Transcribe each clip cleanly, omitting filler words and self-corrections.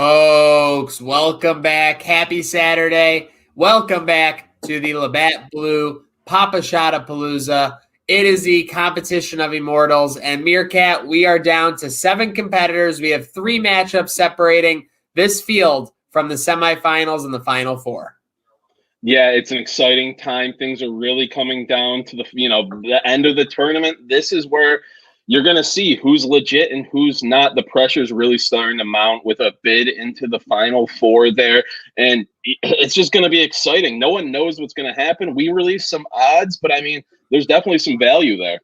Folks, welcome back. Happy Saturday. Welcome back to the Labatt Blue Pop-a-ShotaPalooza. It is the competition of immortals. And Meerkat, we are down to 7 competitors. We have 3 matchups separating this field from the semifinals and the Final Four. Yeah, it's an exciting time. Things are really coming down to the end of the tournament. This is where you're going to see who's legit and who's not. The pressure's really starting to mount with a bid into the Final Four there. And it's just going to be exciting. No one knows what's going to happen. We released some odds, but I mean, there's definitely some value there.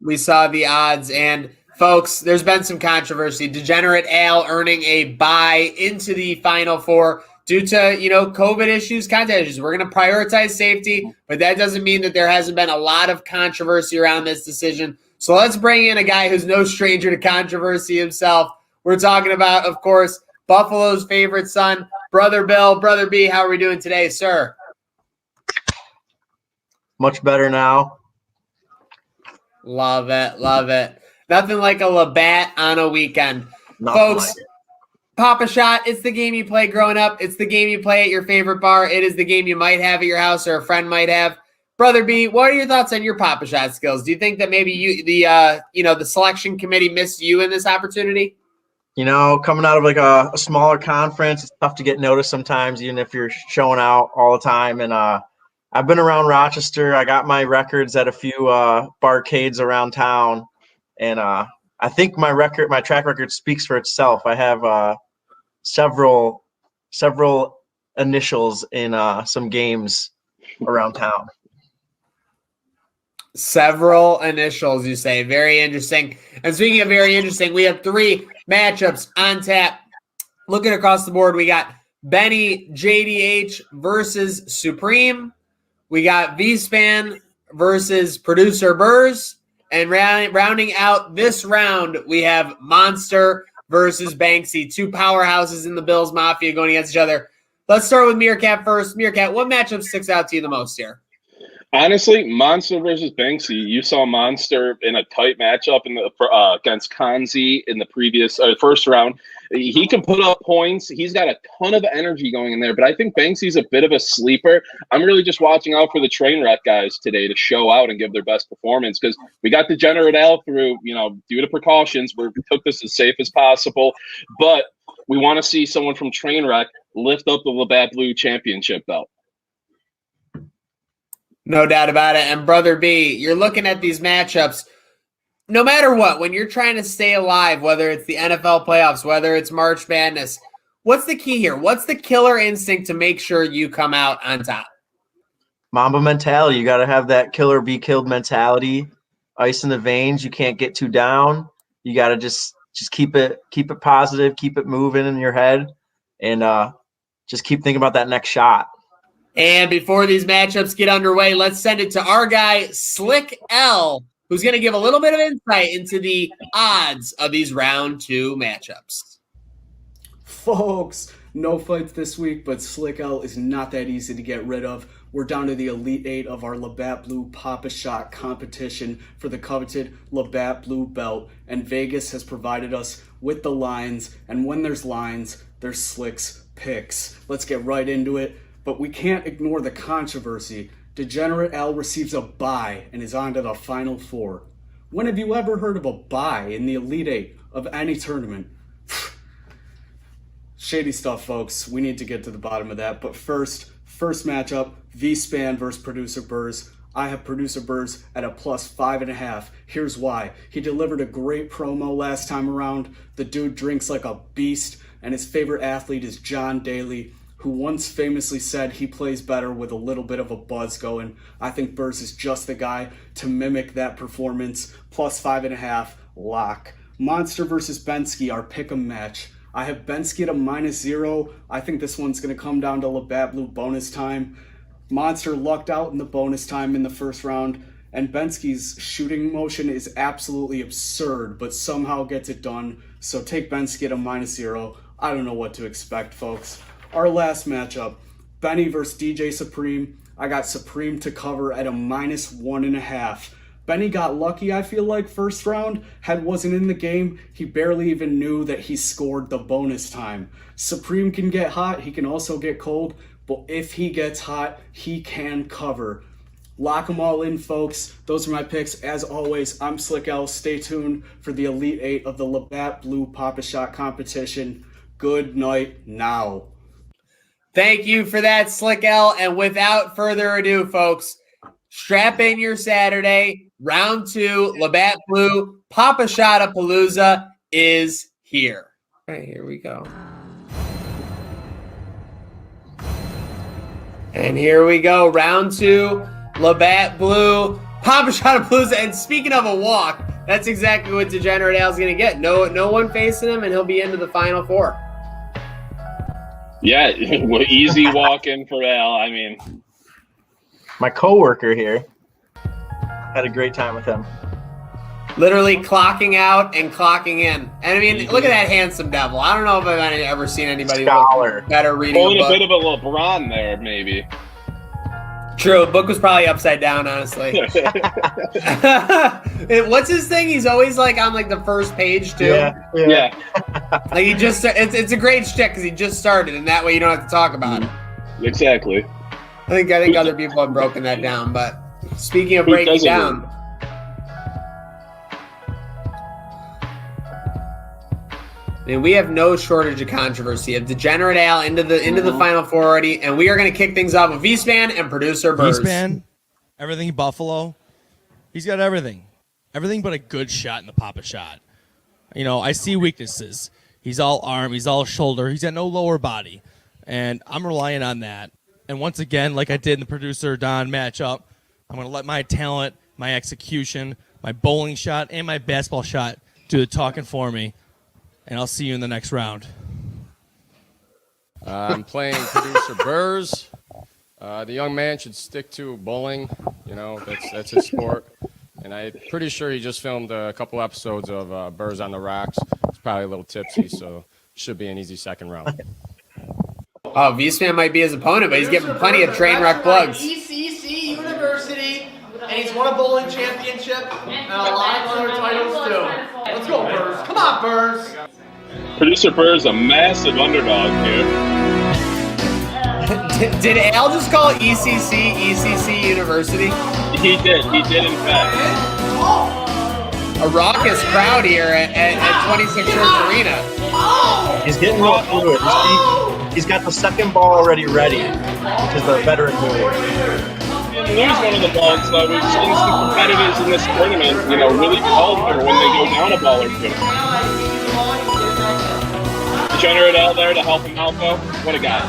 We saw the odds, and folks, there's been some controversy. Degenerate Al earning a bye into the Final Four due to, COVID issues, contact issues. We're going to prioritize safety, but that doesn't mean that there hasn't been a lot of controversy around this decision. So let's bring in a guy who's no stranger to controversy himself. We're talking about, of course, Buffalo's favorite son, Brother Bill. Brother B, how are we doing today, sir? Much better now. Love it, love it. Nothing like a Labatt on a weekend. Nothing Folks, like it. Pop-a-Shot, it's the game you play growing up. It's the game you play at your favorite bar. It is the game you might have at your house or a friend might have. Brother B, what are your thoughts on your Pop-a-Shot skills? Do you think that maybe the selection committee missed you in this opportunity? Coming out of like a smaller conference, it's tough to get noticed sometimes, even if you're showing out all the time. And I've been around Rochester. I got my records at a few barcades around town, and I think my track record speaks for itself. I have several initials in some games around town. Several initials, you say. Very interesting. And speaking of very interesting, we have 3 matchups on tap. Looking across the board, we got Benny JDH versus Supreme. We got V-Span versus Producer Burrs. And rounding out this round, we have Monster versus Banksy. 2 powerhouses in the Bills Mafia going against each other. Let's start with Meerkat first. Meerkat, what matchup sticks out to you the most here? Honestly, Monster versus Banksy. You saw Monster in a tight matchup against Kanzi in the previous first round. He can put up points. He's got a ton of energy going in there, but I think Banksy's a bit of a sleeper. I'm really just watching out for the train wreck guys today to show out and give their best performance, because we got Degenerate Al through, due to precautions, we took this as safe as possible, but we want to see someone from Trainwreck lift up the Labatt Blue Championship belt. No doubt about it. And Brother B, you're looking at these matchups, no matter what, when you're trying to stay alive, whether it's the NFL playoffs, whether it's March Madness, what's the key here? What's the killer instinct to make sure you come out on top? Mamba mentality. You got to have that killer be killed mentality. Ice in the veins. You can't get too down. You got to just keep it positive, keep it moving in your head, and just keep thinking about that next shot. And before these matchups get underway, let's send it to our guy, Slick L, who's going to give a little bit of insight into the odds of these round 2 matchups. Folks, no fights this week, but Slick L is not that easy to get rid of. We're down to the Elite 8 of our Labatt Blue Pop-a-Shot competition for the coveted Labatt Blue belt, and Vegas has provided us with the lines, and when there's lines, there's Slick's picks. Let's get right into it. But we can't ignore the controversy. Degenerate Al receives a bye and is on to the Final Four. When have you ever heard of a bye in the Elite 8 of any tournament? Shady stuff, folks. We need to get to the bottom of that. But first matchup, V-Span versus Producer Burrs. I have Producer Burrs at a +5.5. Here's why. He delivered a great promo last time around. The dude drinks like a beast, and his favorite athlete is John Daly, who once famously said he plays better with a little bit of a buzz going. I think Burrs is just the guy to mimic that performance. +5.5, lock. Monster versus Bensky, our pick'em match. I have Bensky at a -0. I think this one's going to come down to Labatt Blue bonus time. Monster lucked out in the bonus time in the first round, and Bensky's shooting motion is absolutely absurd, but somehow gets it done. So take Bensky at a -0. I don't know what to expect, folks. Our last matchup, Benny versus DJ Supreme. I got Supreme to cover at a -1.5. Benny got lucky, I feel like, first round. Head wasn't in the game. He barely even knew that he scored the bonus time. Supreme can get hot. He can also get cold. But if he gets hot, he can cover. Lock them all in, folks. Those are my picks. As always, I'm Slick L. Stay tuned for the Elite 8 of the Labatt Blue Pop-a-Shot competition. Good night now. Thank you for that, Slick L. And without further ado, folks, strap in your Saturday. Round 2, Labatt Blue Pop-a-ShotaPalooza is here. All right, here we go. And here we go. Round 2, Labatt Blue Pop-a-ShotaPalooza. And speaking of a walk, that's exactly what Degenerate Al's going to get. No one facing him, and he'll be into the Final Four. Yeah, easy walk in for Al. I mean, My coworker here had a great time with him. Literally clocking out and clocking in. And I mean, look at that handsome devil. I don't know if I've ever seen anybody look better reading pulling a book. a bit of a LeBron there, maybe. True, the book was probably upside down, honestly. What's his thing? He's always like on like the first page too. Yeah. Like he just it's a great shtick because he just started, and that way you don't have to talk about it. Exactly. I think other people have broken that down. But speaking of breaking down, I mean, we have no shortage of controversy. Of Degenerate Al into the Final Four already, and we are going to kick things off with V-Span and producer Burrs. V-Span, everything Buffalo. He's got everything. Everything but a good shot in the Pop-a-Shot. You know, I see weaknesses. He's all arm. He's all shoulder. He's got no lower body. And I'm relying on that. And once again, like I did in the producer-Don matchup, I'm going to let my talent, my execution, my bowling shot, and my basketball shot do the talking for me. And I'll see you in the next round. I'm playing producer Burrs. The young man should stick to bowling. You know, that's his sport. And I'm pretty sure he just filmed a couple episodes of Burrs on the Rocks. He's probably a little tipsy, so should be an easy second round. Oh, V-Span might be his opponent, but he's getting plenty of train wreck plugs. ECC University, and he's won a bowling championship and a lot of other titles too. Let's go, Burrs. Come on, Burrs. Producer Burrs, a massive underdog here. Did Al just call ECC University? He did in fact. A raucous crowd here at 26 Church Arena. He's getting real fluid. He's got the second ball already ready, which is the veteran move. Lose one of the balls, though. We've seen some competitors in this tournament, really falter when they go down a ball or two. Degenerate out there to help him out, though. What a guy.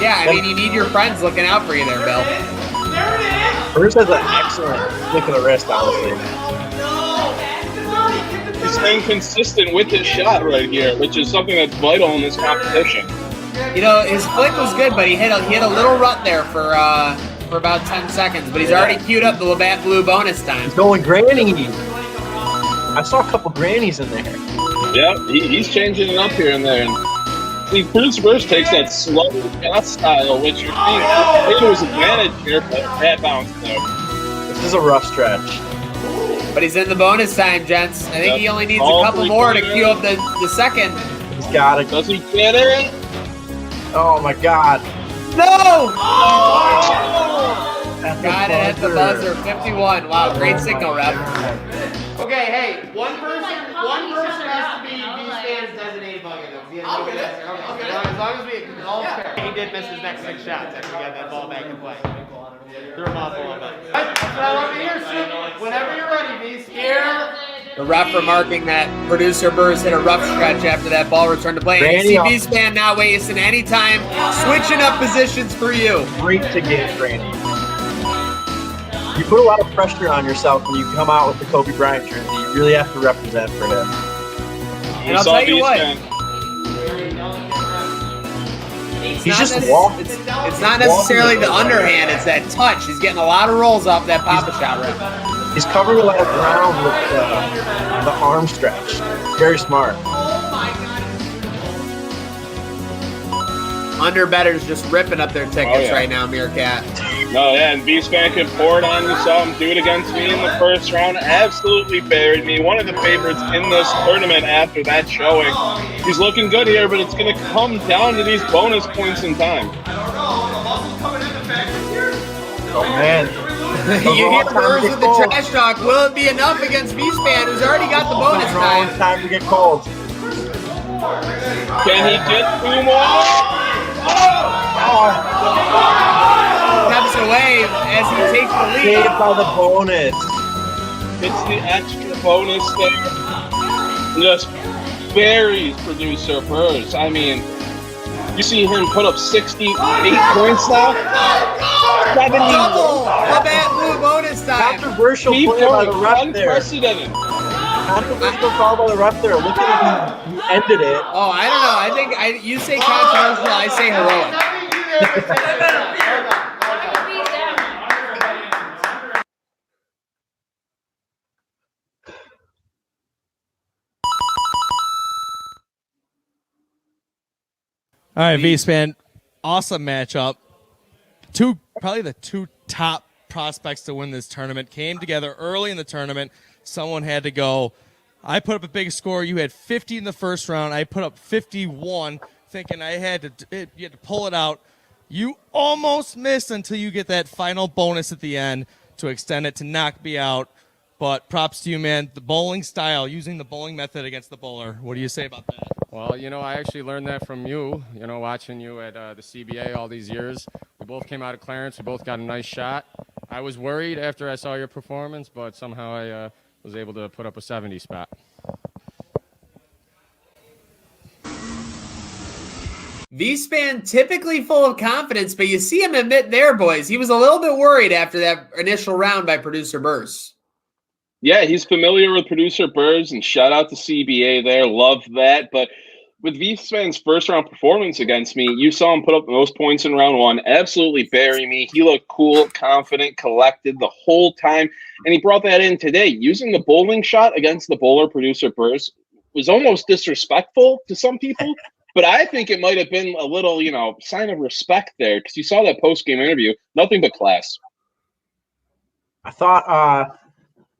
Yeah, I mean, you need your friends looking out for you there, Bill. Burrs has an excellent flick of the wrist, honestly. He's staying consistent with his shot right here, which is something that's vital in this competition. You know, his flick was good, but he hit a little rut there for about 10 seconds. But he's already queued up the Labatt Blue bonus time. He's going granny. I saw a couple grannies in there. Yeah, he's changing it up here and there. See, Producer Burrs takes that slow shot style, which you're seeing to his advantage here, but that bounce though. This is a rough stretch. But he's in the bonus time, gents. I think he only needs a couple more to queue up the second. He's got it. Does he get it? Oh my God. No! At the Got it at the buzzer, 51. Wow, great signal, rep. Okay, hey, one person has to be V-Span's designated bugger, though. I'll get it. Okay. As long as we all fair. He did miss his next 6 shots after he got that ball back in play. Threw him off a little bit. That's what I love to hear, Snoop. Whenever you're ready, V's. Here. The ref remarking that producer Burrs hit a rough stretch after that ball returned to play. Granny And V-Span not wasting any time, switching up positions for you. Great to get granny. You put a lot of pressure on yourself when you come out with the Kobe Bryant jersey. You really have to represent for him. And I'll tell you what. He's just walking. It's not necessarily the underhand, it's that touch. He's getting a lot of rolls off that Pop-a-Shot rep. He's covering a lot of ground with the arm stretch. Very smart. Underbetters just ripping up their tickets right now, Meerkat. No, yeah, and V-Span can pour it on. You saw him do it against me in the first round. Absolutely buried me. One of the favorites in this tournament after that showing. He's looking good here, but it's going to come down to these bonus points in time. Oh, man. You hear Burrs with the trash talk. Will it be enough against V-Span, who's already got the bonus time? It's time to get cold. Can he get 2 more? Steps away as he takes the lead. Saved by the bonus. It's the extra bonus there. Just buries producer Burrs. I mean, you see him put up 68 points now. 70. Double Labatt Blue bonus time. Controversial Keep play by the going. ref there. Unprecedented. Controversial call by the ref there. Look at him. He ended it. Oh, I don't know. I think you say controversial, I say heroic. All right, V-Span, awesome matchup. Probably the 2 top prospects to win this tournament came together early in the tournament. Someone had to go. I put up a big score. You had 50 in the first round. I put up 51, thinking you had to pull it out. You almost missed until you get that final bonus at the end to extend it to knock me out. But props to you, man. The bowling style, using the bowling method against the bowler. What do you say about that? Well, I actually learned that from you, watching you at the CBA all these years. We both came out of Clarence. We both got a nice shot. I was worried after I saw your performance, but somehow I was able to put up a 70 spot. V-Span typically full of confidence, but you see him admit there, boys. He was a little bit worried after that initial round by producer Burrs. Yeah, he's familiar with producer Burrs, and shout out to CBA there. Love that. But with V-Span's first round performance against me, you saw him put up the most points in round 1, absolutely bury me. He looked cool, confident, collected the whole time, and he brought that in today. Using the bowling shot against the bowler, producer Burrs, was almost disrespectful to some people, but I think it might have been a little, sign of respect there, because you saw that post-game interview, nothing but class. I thought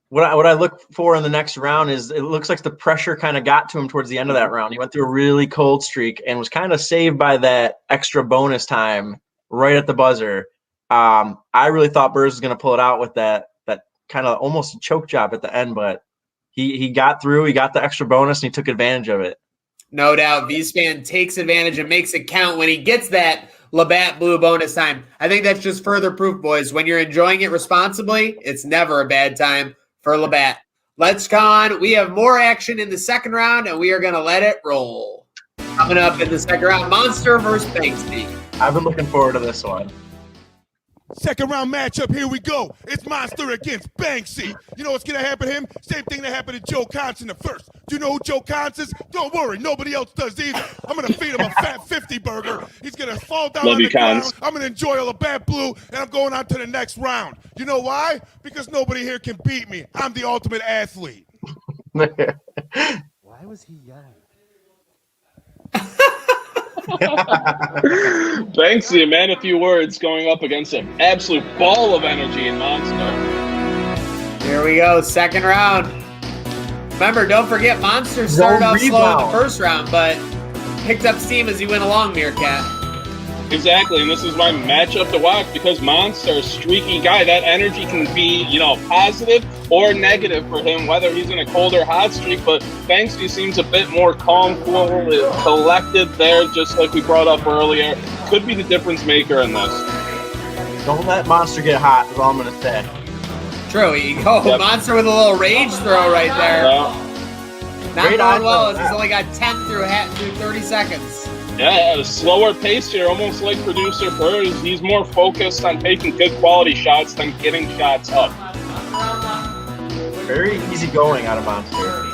what I look for in the next round is it looks like the pressure kind of got to him towards the end of that round. He went through a really cold streak and was kind of saved by that extra bonus time right at the buzzer. I really thought Burrs was going to pull it out with that kind of almost a choke job at the end, but he got through. He got the extra bonus and he took advantage of it. No doubt, V-Span takes advantage and makes it count when he gets that Labatt Blue bonus time. I think that's just further proof, boys. When you're enjoying it responsibly, it's never a bad time for Labatt. Let's go on. We have more action in the second round, and we are going to let it roll. Coming up in the second round, Monster versus Banksy. I've been looking forward to this one. Second round matchup, here we go. It's Monster against Banksy. You know what's going to happen to him? Same thing that happened to Joe Cons in the first. Do you know who Joe Cons is? Don't worry, nobody else does either. I'm going to feed him a fat 50 burger. He's going to fall down on the ground. I'm going to enjoy a Labatt Blue, and I'm going on to the next round. You know why? Because nobody here can beat me. I'm the ultimate athlete. Why was he yelling? Banksy, a man of few words, going up against an absolute ball of energy in Monster. Here we go, second round. Remember, don't forget, Monster started off slow in the first round, but picked up steam as he went along, Meerkat. Exactly, and this is my matchup to watch because Monster, a streaky guy, that energy can be, positive or negative for him, whether he's in a cold or hot streak, but Banksy seems a bit more calm, cool, collected there, just like we brought up earlier. Could be the difference maker in this. Don't let Monster get hot, is all I'm going to say. True, you go. Yep. Monster with a little rage throw right there. Not going well, as he's only got 10 through 30 seconds. Yeah, a slower pace here, almost like producer Burrs. He's more focused on taking good quality shots than getting shots up. Very easy going out of Monster.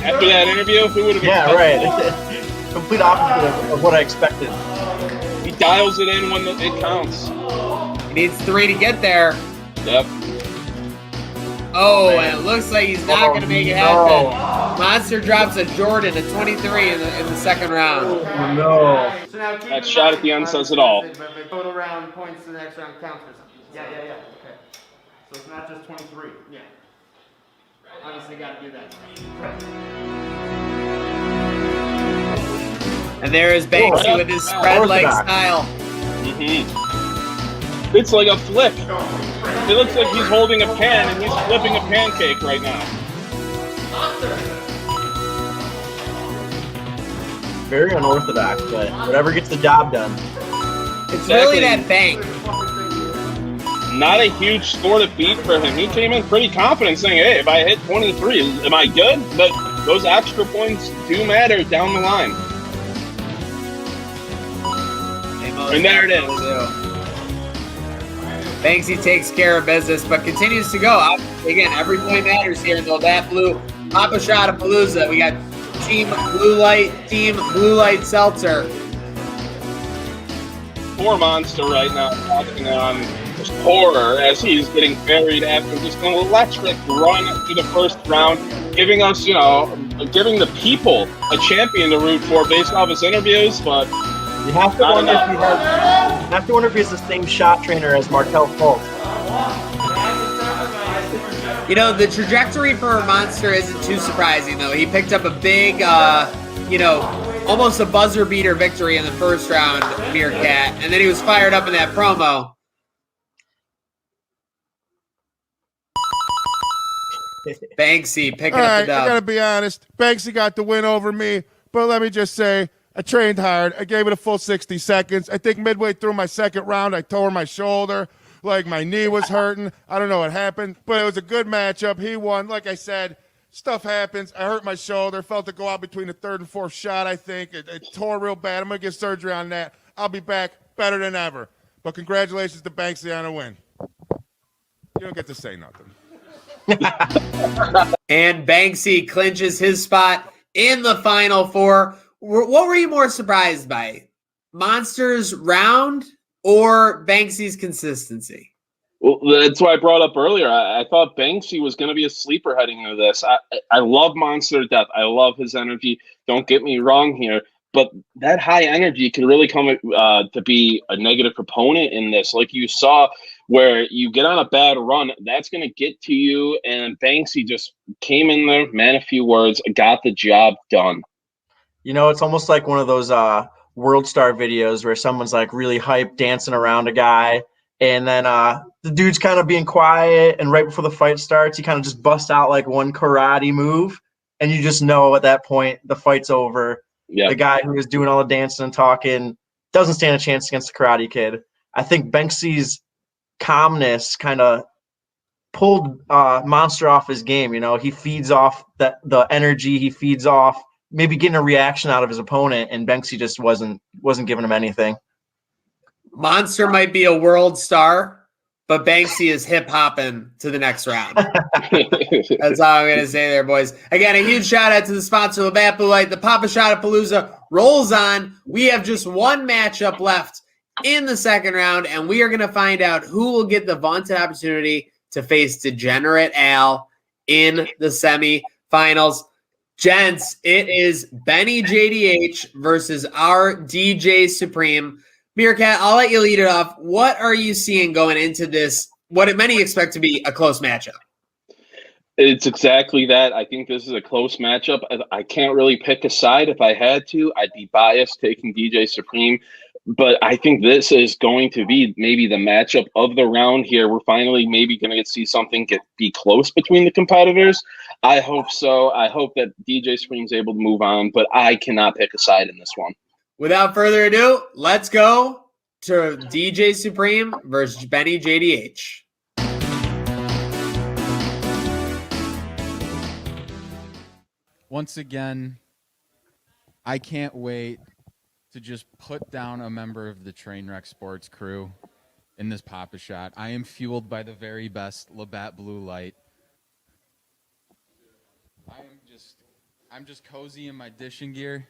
After that interview, who would have expected? Yeah, right. Complete opposite of what I expected. He dials it in when it counts. He needs 3 to get there. Yep. Oh, and it looks like he's not going to make it happen. Monster drops a Jordan, a 23 in the second round. Oh, no. So now keep That in shot mind, at the end says it obviously, all. But the total round points to the next round counts for something. Yeah. Okay. So it's not just 23. Yeah. Obviously, got to do that. And there is Banksy with his spread leg style. It's like a flip. It looks like he's holding a pan and he's flipping a pancake right now. Very unorthodox, but whatever gets the job done. It's really that bank. Not a huge score to beat for him. He came in pretty confident saying, hey, if I hit 23, am I good? But those extra points do matter down the line. And there it is. Banksy takes care of business, but continues to go. Again, every point matters here in the Labatt Blue Pop-a-ShotaPalooza. We got Team Blue Light Seltzer. Poor Monster right now walking on just horror as he's getting buried after just an electric run through the first round, giving us, giving the people a champion to root for based off his interviews, but you have to wonder if he's the same shot trainer as Markel Fultz. The trajectory for Monster isn't too surprising, though. He picked up a big, almost a buzzer beater victory in the first round, Meerkat, and then he was fired up in that promo. Banksy picking up the dub. I gotta be honest. Banksy got the win over me, but let me just say, I trained hard. I gave it a full 60 seconds. I think midway through my second round, I tore my shoulder. Like my knee was hurting. I don't know what happened, but it was a good matchup. He won. Like I said, stuff happens. I hurt my shoulder. Felt it go out between the third and fourth shot, I think. It tore real bad. I'm going to get surgery on that. I'll be back better than ever. But congratulations to Banksy on a win. You don't get to say nothing. And Banksy clinches his spot in the Final Four. What were you more surprised by? Monster's round or Banksy's consistency? Well, that's why I brought up earlier. I thought Banksy was going to be a sleeper heading into this. I love Monster to death. I love his energy. Don't get me wrong here. But that high energy can really come to be a negative proponent in this. Like you saw where you get on a bad run, that's going to get to you. And Banksy just came in there, man, a few words, got the job done. It's almost like one of those World Star videos where someone's like really hyped dancing around a guy. And then the dude's kind of being quiet. And right before the fight starts, he kind of just busts out like one karate move. And you just know at that point, the fight's over. Yep. The guy who was doing all the dancing and talking doesn't stand a chance against the Karate Kid. I think Banksy's calmness kind of pulled Monster off his game. He feeds off the energy. He feeds off maybe getting a reaction out of his opponent, and Banksy just wasn't giving him anything. Monster might be a world star, but Banksy is hip-hopping to the next round. That's all I'm going to say there, boys. Again, a huge shout-out to the sponsor, Labatt Blue Light. The Pop-a-ShotaPalooza rolls on. We have just one matchup left in the second round, and we are going to find out who will get the vaunted opportunity to face Degenerate Al in the semifinals. Gents, it is Benny JDH versus our DJ Supreme. Meerkat, I'll let you lead it off. What are you seeing going into this, what many expect to be a close matchup? It's exactly that. I think this is a close matchup. I can't really pick a side. If I had to, I'd be biased taking DJ Supreme. But I think this is going to be maybe the matchup of the round here. We're finally maybe going to see something be close between the competitors. I hope so. I hope that DJ Supreme's able to move on, but I cannot pick a side in this one. Without further ado, let's go to DJ Supreme versus Benny JDH. Once again, I can't wait to just put down a member of the Trainwreck Sports crew in this Pop-a-Shot. I am fueled by the very best Labatt Blue Light. I'm just cozy in my dishing gear,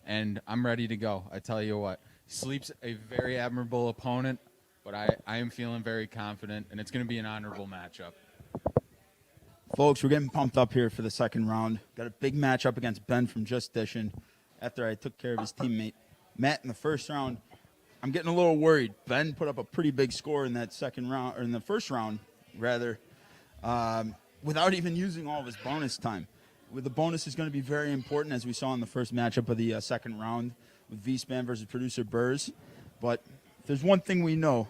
and I'm ready to go. I tell you what, Sleep's a very admirable opponent, but I am feeling very confident, and it's going to be an honorable matchup. Folks, we're getting pumped up here for the second round. Got a big matchup against Ben from Just Dishing after I took care of his teammate Matt in the first round. I'm getting a little worried. Ben put up a pretty big score in that second round, or in the first round, rather, without even using all of his bonus time. With the bonus is going to be very important, as we saw in the first matchup of the second round with V-Span versus Producer Burrs. But if there's one thing we know,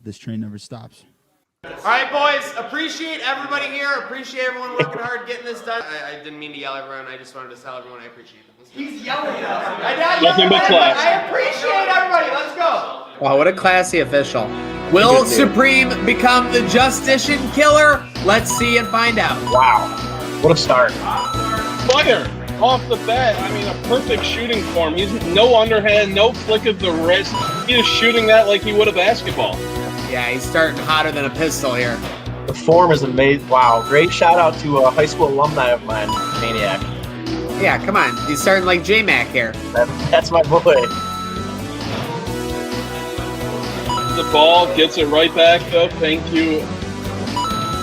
this train never stops. All right, boys. Appreciate everybody here. Appreciate everyone working hard getting this done. I didn't mean to yell at everyone. I just wanted to tell everyone I appreciate them. He's yelling at us. Nothing but class. I appreciate everybody. Let's go. Wow, what a classy official. Will Supreme become the Justician killer? Let's see and find out. Wow. What a start. Fire off the bat. I mean, a perfect shooting form. He's no underhand, no flick of the wrist. He is shooting that like he would a basketball. Yeah, he's starting hotter than a pistol here. The form is amazing. Wow. Great shout out to a high school alumni of mine, Maniac. Yeah, come on. He's starting like J-Mac here. That's my boy. The ball gets it right back up. Thank you.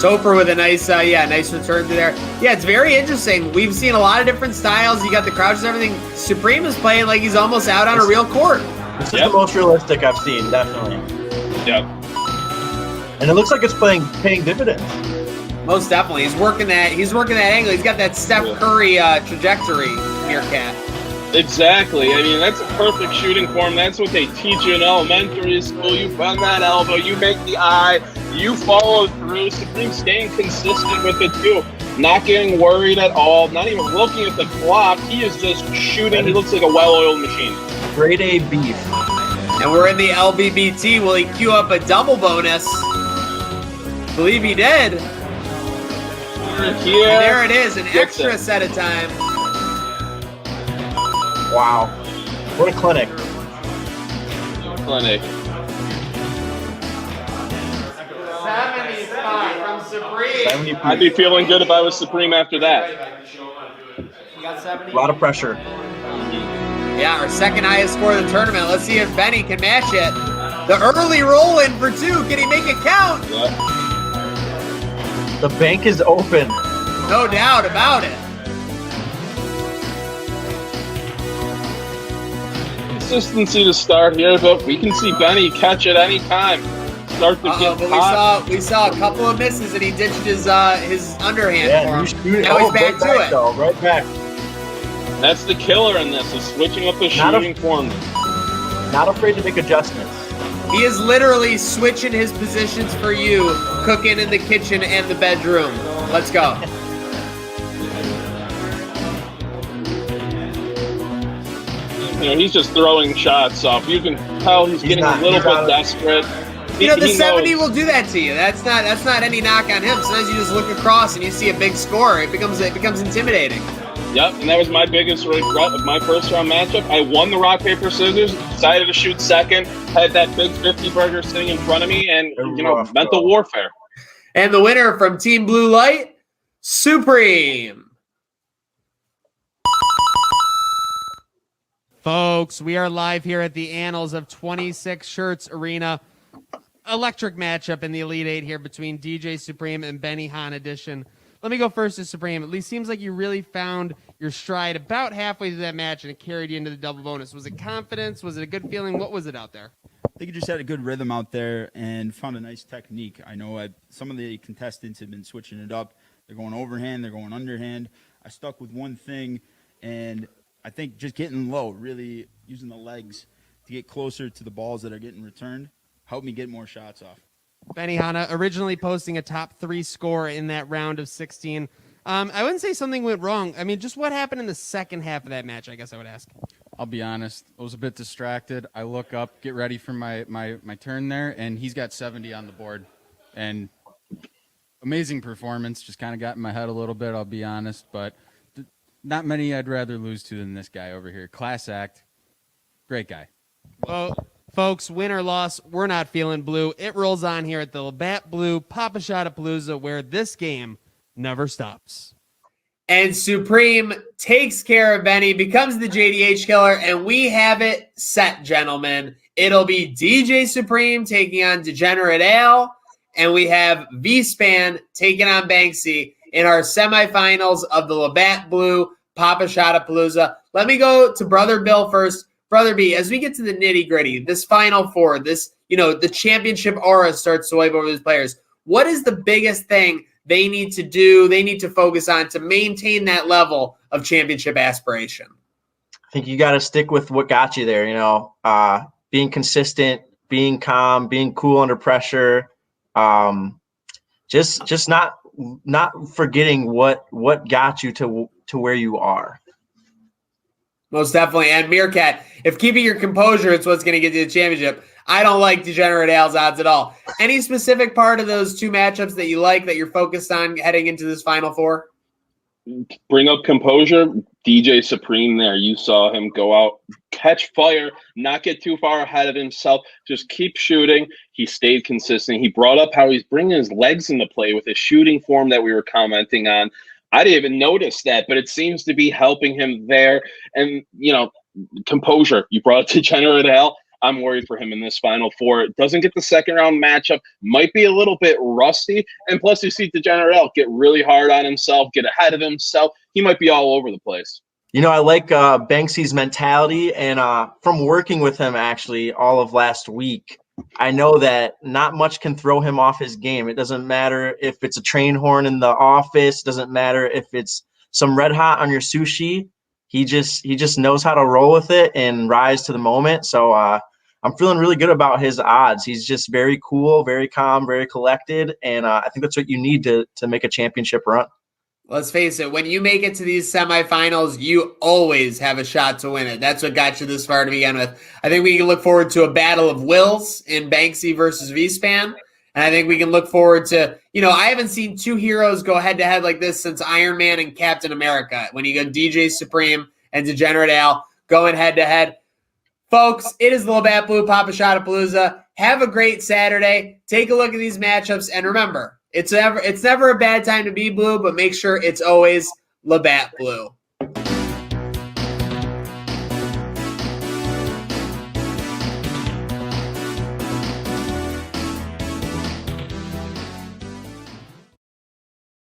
Topher with a nice, nice return through there. Yeah, it's very interesting. We've seen a lot of different styles. You got the crouches and everything. Supreme is playing like he's almost out on a real court. This is the most realistic I've seen, definitely. Yep. And it looks like it's paying dividends. Most definitely. He's working that angle. He's got that Steph Curry trajectory, Meerkat. Exactly. I mean, that's a perfect shooting form. That's what they teach you in elementary school. You bend that elbow, you make the eye, you follow through. Supreme staying consistent with it too. Not getting worried at all, not even looking at the clock. He is just shooting. He looks like a well-oiled machine. Grade A beef. And we're in the LBBT. Will he queue up a double bonus? Believe he did. Here. And there it is, an extra set of time. Wow. What a clinic. Clinic. 75 from Supreme. I'd be feeling good if I was Supreme after that. You got 70. A lot of pressure. Yeah, our second highest score of the tournament. Let's see if Benny can match it. The early roll in for two. Can he make it count? Yep. The bank is open. No doubt about it. Consistency to start here, but we can see Benny catch at any time. Start to get hot. We saw a couple of misses, and he ditched his underhand for him. Now he's back to it. Though, right back. That's the killer in this, is switching up the shooting form. Not afraid to make adjustments. He is literally switching his positions for you, cooking in the kitchen and the bedroom. Let's go. You know, he's just throwing shots off. You can tell he's getting a little bit desperate. You know, the 70 will do that to you. That's not any knock on him. Sometimes you just look across and you see a big score. It becomes intimidating. Yep, and that was my biggest regret of my first round matchup. I won the rock, paper, scissors, decided to shoot second, had that big 50 burger sitting in front of me, and, mental warfare. And the winner from Team Blue Light, Supreme. Folks, we are live here at the Annals of 26 Shirts Arena. Electric matchup in the Elite Eight here between DJ Supreme and Benny Han Edition. Let me go first to Supreme. At least seems like you really found your stride about halfway through that match and it carried you into the double bonus. Was it confidence? Was it a good feeling? What was it out there? I think you just had a good rhythm out there and found a nice technique. I know some of the contestants have been switching it up. They're going overhand, they're going underhand. I stuck with one thing, and I think just getting low, really using the legs to get closer to the balls that are getting returned, helped me get more shots off. Benny Hanna originally posting a top 3 score in that round of 16. I wouldn't say something went wrong. I mean, just what happened in the second half of that match, I guess I would ask. I'll be honest. I was a bit distracted. I look up, get ready for my turn there, and he's got 70 on the board. And amazing performance. Just kind of got in my head a little bit, I'll be honest. But not many I'd rather lose to than this guy over here. Class act. Great guy. Well, folks, win or loss, we're not feeling blue. It rolls on here at the Labatt Blue Pop-a-ShotaPalooza, where this game never stops. And Supreme takes care of Benny, becomes the JDH killer, and we have it set, gentlemen. It'll be DJ Supreme taking on Degenerate Ale, and we have V-Span taking on Banksy. in our semifinals of the Labatt Blue Pop-a-ShotaPalooza. Let me go to Brother Bill first. Brother B, as we get to the nitty-gritty, this Final Four, the championship aura starts to wipe over these players. What is the biggest thing they need to do, they need to focus on to maintain that level of championship aspiration? I think you got to stick with what got you there, being consistent, being calm, being cool under pressure, just not forgetting what got you to where you are. Most definitely. And Meerkat, if keeping your composure is what's going to get you the championship, I don't like Degenerate Al's odds at all. Any specific part of those two matchups that you like, that you're focused on heading into this Final Four? Bring up composure. DJ Supreme there. You saw him go out, catch fire, not get too far ahead of himself, just keep shooting. He stayed consistent. He brought up how he's bringing his legs into play with his shooting form that we were commenting on. I didn't even notice that, but it seems to be helping him there. And, composure. You brought it to Degenerate Al. I'm worried for him in this Final Four. Doesn't get the second round matchup. Might be a little bit rusty. And plus, you see Degenerate Al get really hard on himself, get ahead of himself. He might be all over the place. I like Banksy's mentality. And from working with him, actually, all of last week, I know that not much can throw him off his game. It doesn't matter if it's a train horn in the office. It doesn't matter if it's some red hot on your sushi. He just knows how to roll with it and rise to the moment. So I'm feeling really good about his odds. He's just very cool, very calm, very collected. And I think that's what you need to make a championship run. Let's face it, when you make it to these semifinals, you always have a shot to win it. That's what got you this far to begin with. I think we can look forward to a battle of wills in Banksy versus V-Span. And I think we can look forward to, I haven't seen two heroes go head-to-head like this since Iron Man and Captain America. When you go DJ Supreme and Degenerate Al going head-to-head. Folks, it is the Labatt Blue Pop-a-ShotaPalooza. Have a great Saturday. Take a look at these matchups. And remember, it's never a bad time to be blue, but make sure it's always Labatt Blue.